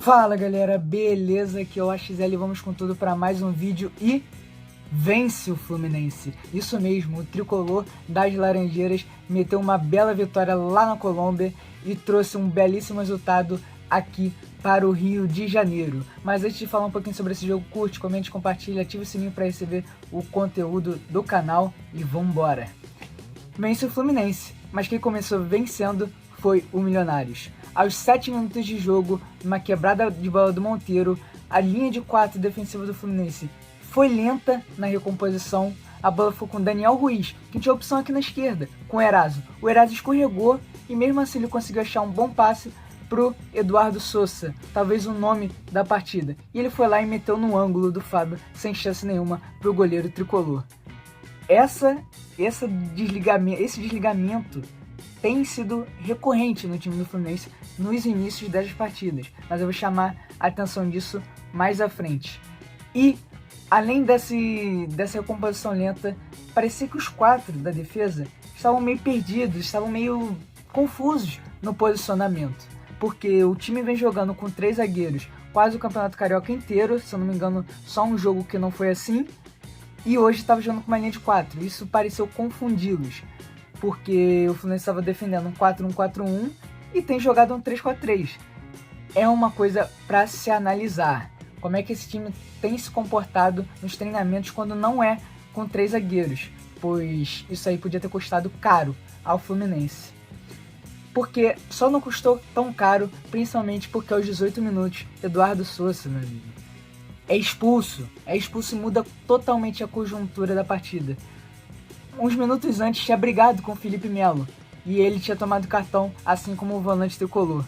Fala galera, beleza? Aqui é o AXL, vamos com tudo para mais um vídeo e vence o Fluminense. Isso mesmo, o tricolor das Laranjeiras meteu uma bela vitória lá na Colômbia e trouxe um belíssimo resultado aqui para o Rio de Janeiro. Mas antes de falar um pouquinho sobre esse jogo, curte, comente, compartilha, ative o sininho para receber o conteúdo do canal e vambora! Vence o Fluminense, mas quem começou vencendo foi o Milionários. Aos 7 minutos de jogo, uma quebrada de bola do Monteiro, a linha de 4 defensiva do Fluminense foi lenta na recomposição. A bola foi com Daniel Ruiz, que tinha opção aqui na esquerda, com o Eraso. O Eraso escorregou e mesmo assim ele conseguiu achar um bom passe pro Eduardo Souza, talvez o nome da partida. E ele foi lá e meteu no ângulo do Fábio, sem chance nenhuma pro goleiro tricolor. Esse desligamento tem sido recorrente no time do Fluminense nos inícios das partidas, mas eu vou chamar a atenção disso mais à frente. E além dessa recomposição lenta, parecia que os 4 da defesa estavam meio perdidos, estavam meio confusos no posicionamento, porque o time vem jogando com 3 zagueiros quase o Campeonato Carioca inteiro, se eu não me engano só um jogo que não foi assim, e hoje estava jogando com uma linha de 4, isso pareceu confundi-los, porque o Fluminense estava defendendo um 4-1-4-1 e tem jogado um 3-4-3. É uma coisa para se analisar. Como é que esse time tem se comportado nos treinamentos quando não é com 3 zagueiros? Pois isso aí podia ter custado caro ao Fluminense. Porque só não custou tão caro, principalmente porque aos 18 minutos, Eduardo Souza, meu amigo, é expulso e muda totalmente a conjuntura da partida. Uns minutos antes tinha brigado com o Felipe Melo e ele tinha tomado cartão, assim como o volante tricolor.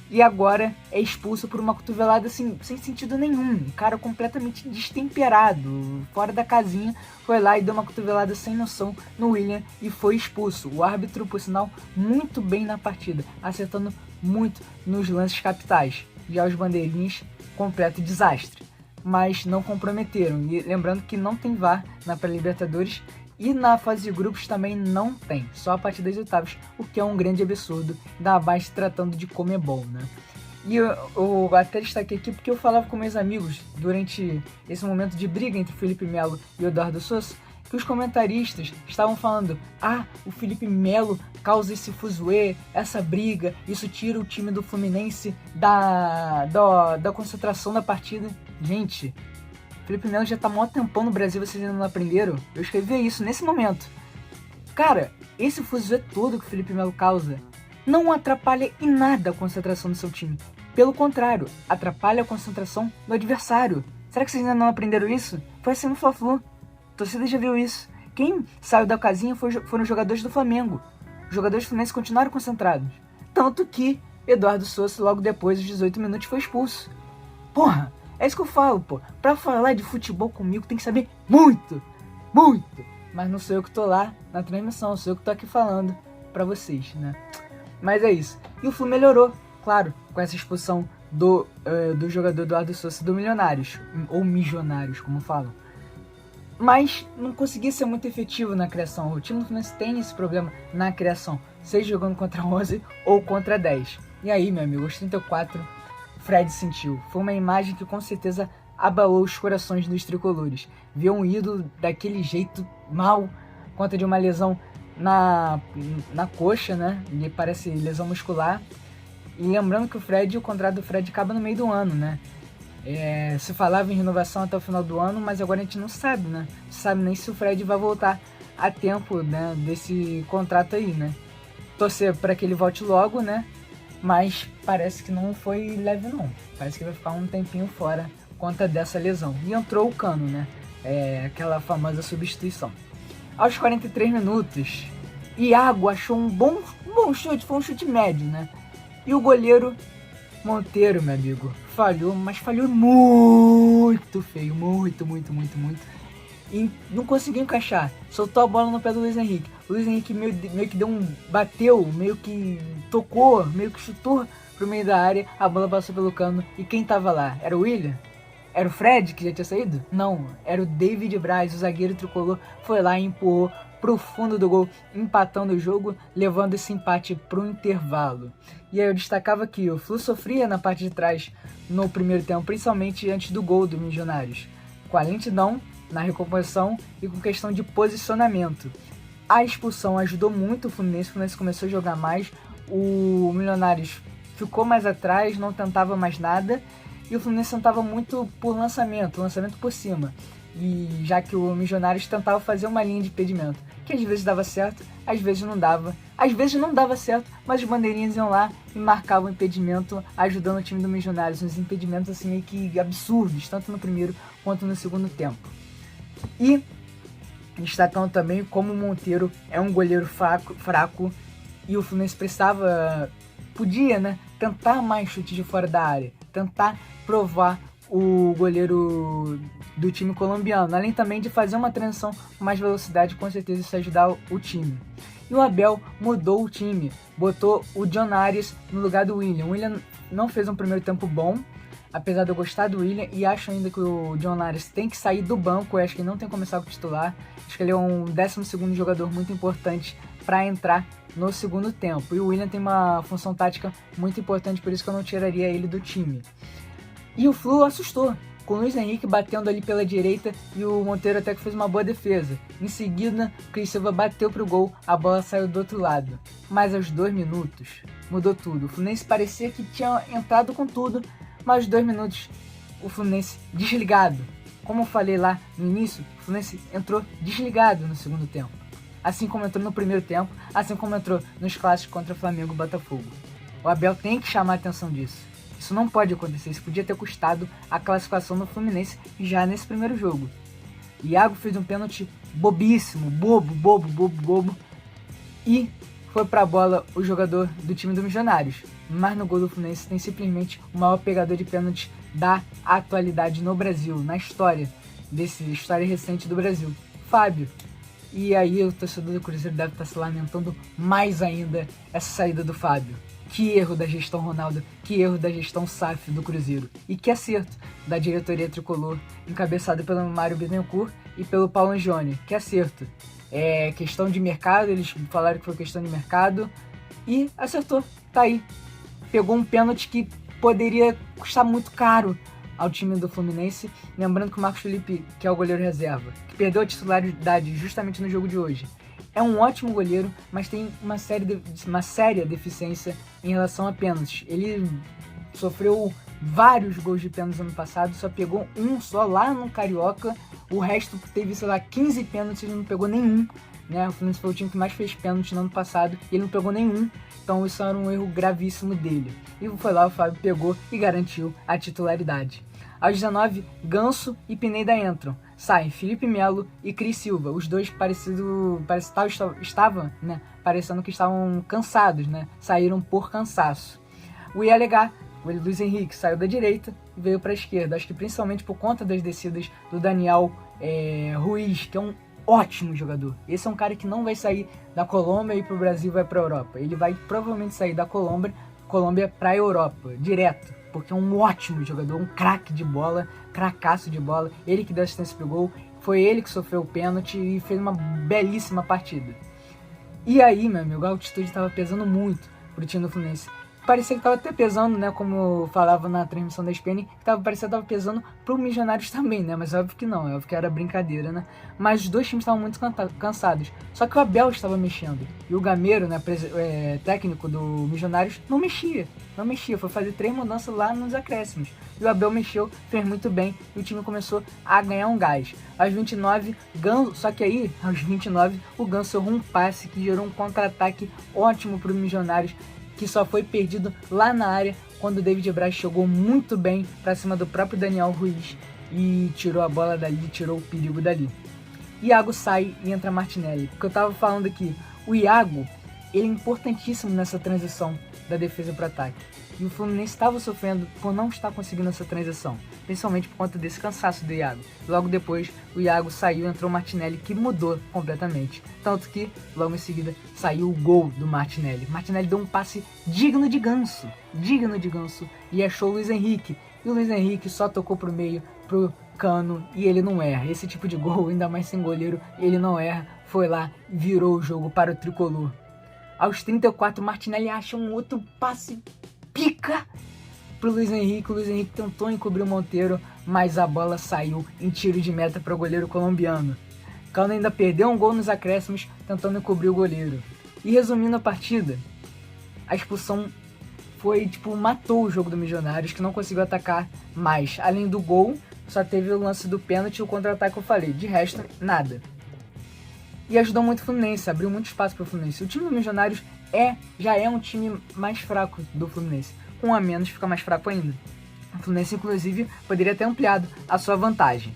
E agora é expulso por uma cotovelada assim, sem sentido nenhum. Um cara completamente destemperado, fora da casinha, foi lá e deu uma cotovelada sem noção no William e foi expulso. O árbitro, por sinal, muito bem na partida, acertando muito nos lances capitais. Já os bandeirinhas, completo desastre. Mas não comprometeram. E lembrando que não tem VAR na pré-Libertadores. E na fase de grupos também não tem, só a partir das oitavas, o que é um grande absurdo, ainda mais se tratando de Conmebol, né? E eu até destaquei aqui porque eu falava com meus amigos durante esse momento de briga entre Felipe Melo e Eduardo Souza, que os comentaristas estavam falando: o Felipe Melo causa esse fuzuê, essa briga, isso tira o time do Fluminense da concentração da partida. Gente, Felipe Melo já tá mó tempão no Brasil, vocês ainda não aprenderam? Eu escrevi isso nesse momento. Cara, esse fuzuê todo que o Felipe Melo causa não atrapalha em nada a concentração do seu time. Pelo contrário, atrapalha a concentração do adversário. Será que vocês ainda não aprenderam isso? Foi assim no Fla-Flu. A torcida já viu isso. Quem saiu da casinha foram os jogadores do Flamengo. Os jogadores do Fluminense continuaram concentrados. Tanto que Eduardo Souza, logo depois dos 18 minutos, foi expulso. Porra! É isso que eu falo, pô. Pra falar de futebol comigo tem que saber muito, muito. Mas não sou eu que tô lá na transmissão, sou eu que tô aqui falando pra vocês, né? Mas é isso. E o Flu melhorou, claro, com essa expulsão do jogador Eduardo Souza do Milionários. Ou Milionários, como falam. Mas não conseguia ser muito efetivo na criação. O time do Fluminense tem esse problema na criação. Seja jogando contra 11 ou contra 10. E aí, meu amigo, os 34... Fred sentiu. Foi uma imagem que com certeza abalou os corações dos tricolores. Ver um ídolo daquele jeito mal, conta de uma lesão na coxa, né? E parece lesão muscular. E lembrando que o contrato do Fred acaba no meio do ano, né? Se falava em renovação até o final do ano, mas agora a gente não sabe, né? Não sabe nem se o Fred vai voltar a tempo, né, desse contrato aí, né? Torcer para que ele volte logo, né? Mas parece que não foi leve não, parece que vai ficar um tempinho fora por conta dessa lesão. E entrou o Cano, né, aquela famosa substituição. Aos 43 minutos, Iago achou um bom chute, foi um chute médio, né. E o goleiro Monteiro, meu amigo, falhou, mas falhou muito feio, muito. E não conseguiu encaixar, soltou a bola no pé do Luiz Henrique. O Luiz Henrique meio que bateu, meio que tocou, meio que chutou pro meio da área, a bola passou pelo Cano. E quem tava lá? Era o William? Era o Fred que já tinha saído? Não, era o David Braz, o zagueiro tricolor, foi lá e empurrou pro fundo do gol, empatando o jogo, levando esse empate pro intervalo. E aí eu destacava que o Flu sofria na parte de trás no primeiro tempo, principalmente antes do gol do Milionários, com a lentidão na recomposição e com questão de posicionamento. A expulsão ajudou muito o Fluminense começou a jogar mais, o Milionários ficou mais atrás, não tentava mais nada, e o Fluminense tentava muito por lançamento por cima. E já que o Milionários tentava fazer uma linha de impedimento, que às vezes dava certo, às vezes não dava. Às vezes não dava certo, mas os bandeirinhas iam lá e marcavam o impedimento, ajudando o time do Milionários. Uns impedimentos assim meio que absurdos, tanto no primeiro quanto no segundo tempo. E destacando também como o Monteiro é um goleiro fraco e o Fluminense podia tentar mais chute de fora da área, tentar provar o goleiro do time colombiano, além também de fazer uma transição com mais velocidade, com certeza isso ajudar o time. E o Abel mudou o time, botou o John Arias no lugar do William. O William não fez um primeiro tempo bom, apesar de eu gostar do William, e acho ainda que o John Arias tem que sair do banco, eu acho que ele não tem que começar com o titular, acho que ele é um 12º jogador muito importante para entrar no segundo tempo, e o William tem uma função tática muito importante, por isso que eu não tiraria ele do time. E o Flu assustou, com o Luiz Henrique batendo ali pela direita e o Monteiro até que fez uma boa defesa. Em seguida, o Cris Silva bateu pro gol, a bola saiu do outro lado. Mas aos 2 minutos, mudou tudo. O Fluminense parecia que tinha entrado com tudo, mas aos 2 minutos, o Fluminense desligado. Como eu falei lá no início, o Fluminense entrou desligado no segundo tempo. Assim como entrou no primeiro tempo, assim como entrou nos clássicos contra Flamengo e Botafogo. O Abel tem que chamar a atenção disso. Isso não pode acontecer, isso podia ter custado a classificação do Fluminense já nesse primeiro jogo. Iago fez um pênalti bobíssimo, bobo, e foi pra bola o jogador do time do Milionários. Mas no gol do Fluminense tem simplesmente o maior pegador de pênalti da atualidade no Brasil, na história recente do Brasil, Fábio. E aí o torcedor do Cruzeiro deve estar se lamentando mais ainda essa saída do Fábio. Que erro da gestão Ronaldo, que erro da gestão SAF do Cruzeiro. E que acerto da diretoria tricolor, encabeçada pelo Mário Bittencourt e pelo Paulo Angione. Que acerto. É questão de mercado, eles falaram que foi questão de mercado. E acertou, tá aí. Pegou um pênalti que poderia custar muito caro ao time do Fluminense. Lembrando que o Marcos Felipe, que é o goleiro reserva, que perdeu a titularidade justamente no jogo de hoje, é um ótimo goleiro, mas tem uma séria deficiência em relação a pênaltis. Ele sofreu vários gols de pênaltis ano passado, só pegou um só lá no Carioca. O resto teve, 15 pênaltis, ele não pegou nenhum. Né? O Fluminense foi o time que mais fez pênalti no ano passado e ele não pegou nenhum. Então isso era um erro gravíssimo dele. E foi lá, o Fábio pegou e garantiu a titularidade. Aos 19, Ganso e Pineda entram. Saem Felipe Melo e Cris Silva. Os dois estavam, parecendo que estavam cansados, né? Saíram por cansaço. O ILH, o Luiz Henrique, saiu da direita e veio para a esquerda. Acho que principalmente por conta das descidas do Daniel Ruiz, que é um ótimo jogador. Esse é um cara que não vai sair da Colômbia e pro Brasil, vai para a Europa. Ele vai provavelmente sair da Colômbia para a Europa, direto. Porque é um ótimo jogador, um craque de bola, cracaço de bola. Ele que deu assistência pro gol, foi ele que sofreu o pênalti e fez uma belíssima partida. E aí, meu amigo, a altitude estava pesando muito pro time do Fluminense. Parecia que estava até pesando, né, como eu falava na transmissão da SPN, parecia que estava pesando pro Milionários também, né, mas é óbvio que não, é óbvio que era brincadeira, né. Mas os dois times estavam muito cansados, só que o Abel estava mexendo, e o Gameiro, né, técnico do Milionários, não mexia, foi fazer 3 mudanças lá nos acréscimos, e o Abel mexeu, fez muito bem, e o time começou a ganhar um gás. Aos 29, só que aí, aos 29, o Ganso errou um passe que gerou um contra-ataque ótimo pro Milionários, que só foi perdido lá na área quando o David Braz chegou muito bem para cima do próprio Daniel Ruiz e tirou a bola dali, tirou o perigo dali. Iago sai e entra Martinelli. Porque eu tava falando aqui, o Iago, ele é importantíssimo nessa transição da defesa para o ataque. E o Fluminense estava sofrendo por não estar conseguindo essa transição, principalmente por conta desse cansaço do Iago. Logo depois, o Iago saiu e entrou o Martinelli, que mudou completamente. Tanto que, logo em seguida, saiu o gol do Martinelli. Martinelli deu um passe digno de Ganso, e achou o Luiz Henrique. E o Luiz Henrique só tocou pro meio, pro Cano, e ele não erra. Esse tipo de gol, ainda mais sem goleiro, ele não erra. foi lá e virou o jogo para o tricolor. Aos 34, Martinelli acha um outro passe pica pro Luiz Henrique. O Luiz Henrique tentou encobrir o Monteiro, mas a bola saiu em tiro de meta para o goleiro colombiano. Cano ainda perdeu um gol nos acréscimos, tentando encobrir o goleiro. E resumindo a partida, a expulsão foi, matou o jogo do Milionários, que não conseguiu atacar mais. Além do gol, só teve o lance do pênalti e o contra-ataque que eu falei. De resto, nada. E ajudou muito o Fluminense, abriu muito espaço para o Fluminense. O time do Milionários já é um time mais fraco do Fluminense. Com um a menos fica mais fraco ainda. O Fluminense, inclusive, poderia ter ampliado a sua vantagem.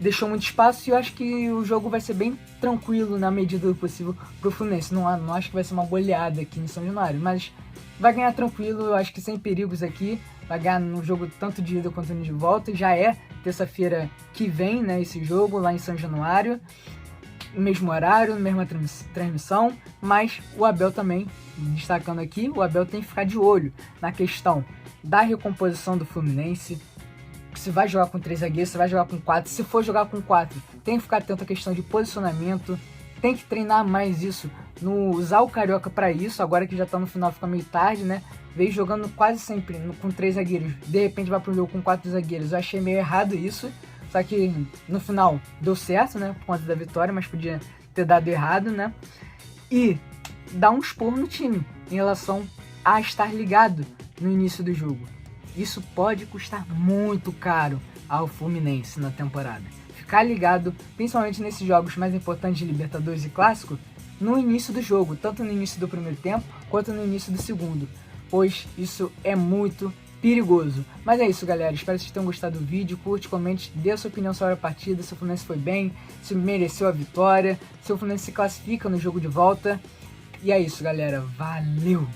Deixou muito espaço e eu acho que o jogo vai ser bem tranquilo na medida do possível pro Fluminense. Não acho que vai ser uma goleada aqui em São Januário, mas vai ganhar tranquilo, eu acho que sem perigos aqui. Vai ganhar no jogo tanto de ida quanto de volta. Já é terça-feira que vem, né, esse jogo lá em São Januário. Mesmo horário, mesma transmissão, mas o Abel também, destacando aqui, o Abel tem que ficar de olho na questão da recomposição do Fluminense. Se vai jogar com 3 zagueiros, se vai jogar com 4, se for jogar com 4, tem que ficar atento à questão de posicionamento, tem que treinar mais isso, usar o Carioca para isso, agora que já tá no final, fica meio tarde, né? Veio jogando quase sempre com 3 zagueiros, de repente vai pro jogo com 4 zagueiros, eu achei meio errado isso. Só que no final deu certo, né? Por conta da vitória, mas podia ter dado errado, né? E dá um esporro no time em relação a estar ligado no início do jogo. Isso pode custar muito caro ao Fluminense na temporada. Ficar ligado, principalmente nesses jogos mais importantes de Libertadores e Clássico, no início do jogo, tanto no início do primeiro tempo quanto no início do segundo, pois isso é muito perigoso. Mas é isso, galera, espero que vocês tenham gostado do vídeo, curte, comente, dê a sua opinião sobre a partida, se o Fluminense foi bem, se mereceu a vitória, se o Fluminense se classifica no jogo de volta. E é isso, galera, valeu!